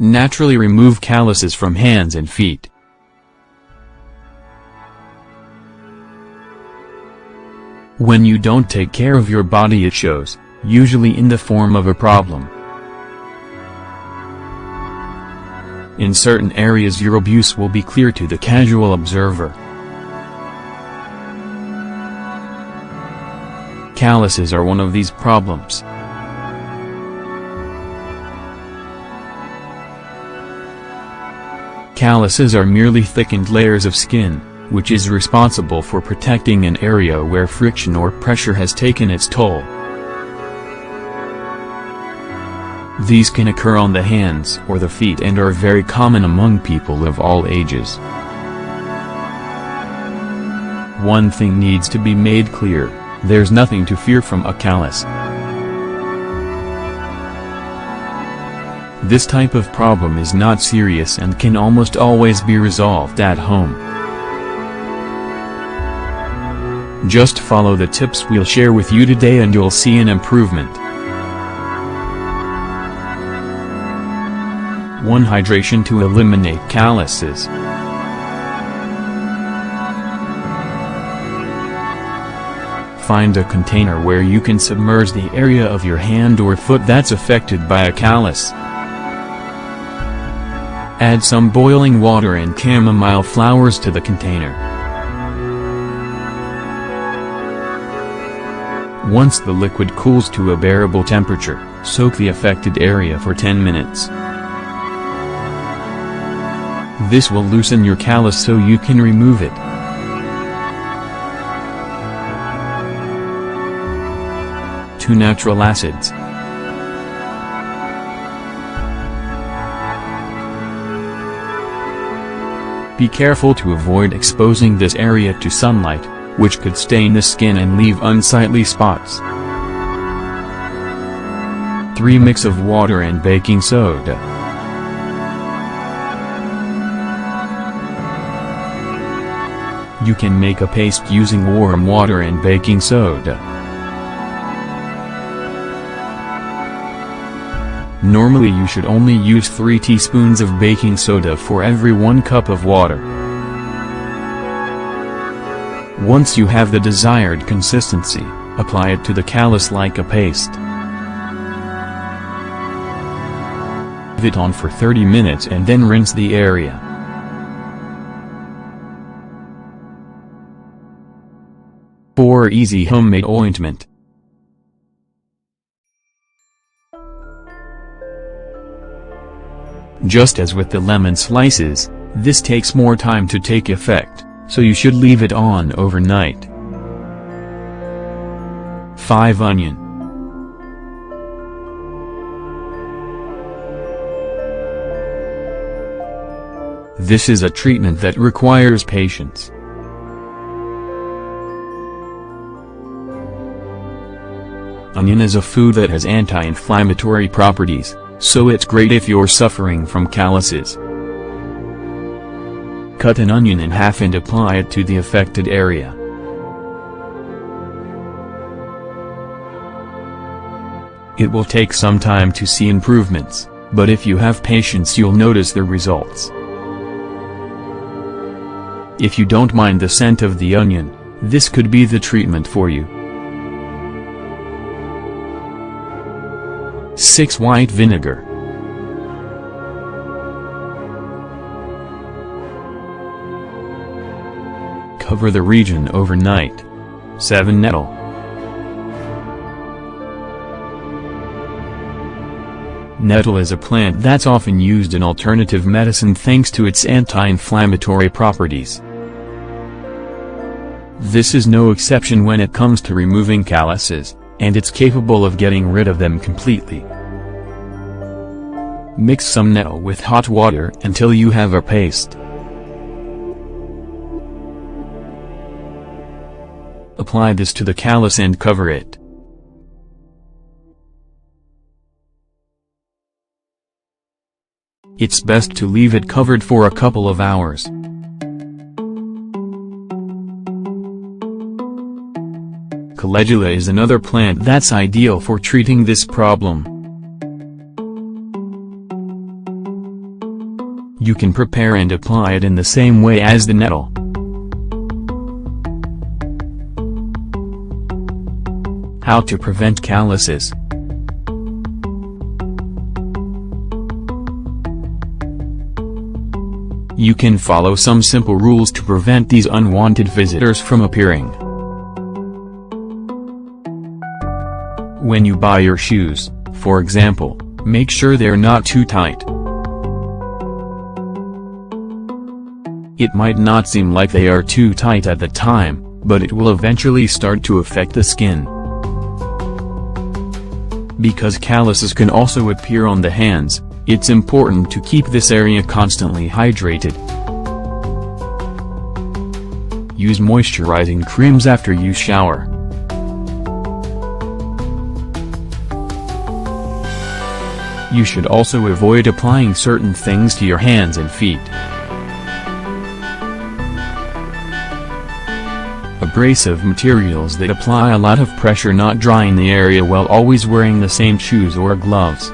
Naturally remove calluses from hands and feet. When you don't take care of your body, it shows, usually in the form of a problem. In certain areas your abuse will be clear to the casual observer. Calluses are one of these problems. Calluses are merely thickened layers of skin, which is responsible for protecting an area where friction or pressure has taken its toll. These can occur on the hands or the feet and are very common among people of all ages. One thing needs to be made clear: there's nothing to fear from a callus. This type of problem is not serious and can almost always be resolved at home. Just follow the tips we'll share with you today and you'll see an improvement. 1. Hydration to eliminate calluses. Find a container where you can submerge the area of your hand or foot that's affected by a callus. Add some boiling water and chamomile flowers to the container. Once the liquid cools to a bearable temperature, soak the affected area for 10 minutes. This will loosen your callus so you can remove it. Two natural acids. Be careful to avoid exposing this area to sunlight, which could stain the skin and leave unsightly spots. 3. Mix of water and baking soda. You can make a paste using warm water and baking soda. Normally you should only use 3 teaspoons of baking soda for every 1 cup of water. Once you have the desired consistency, apply it to the callus like a paste. Leave it on for 30 minutes and then rinse the area. 4. Easy homemade ointment. Just as with the lemon slices, this takes more time to take effect, so you should leave it on overnight. 5. Onion. This is a treatment that requires patience. Onion is a food that has anti-inflammatory properties, so it's great if you're suffering from calluses. Cut an onion in half and apply it to the affected area. It will take some time to see improvements, but if you have patience you'll notice the results. If you don't mind the scent of the onion, this could be the treatment for you. 6. White vinegar. Cover the region overnight. 7. Nettle. Nettle is a plant that's often used in alternative medicine thanks to its anti-inflammatory properties. This is no exception when it comes to removing calluses, and it's capable of getting rid of them completely. Mix some nettle with hot water until you have a paste. Apply this to the callus and cover it. It's best to leave it covered for a couple of hours. Calendula is another plant that's ideal for treating this problem. You can prepare and apply it in the same way as the nettle. How to prevent calluses. You can follow some simple rules to prevent these unwanted visitors from appearing. When you buy your shoes, for example, make sure they're not too tight. It might not seem like they are too tight at the time, but it will eventually start to affect the skin. Because calluses can also appear on the hands, it's important to keep this area constantly hydrated. Use moisturizing creams after you shower. You should also avoid applying certain things to your hands and feet. Abrasive materials that apply a lot of pressure, not drying the area while always wearing the same shoes or gloves.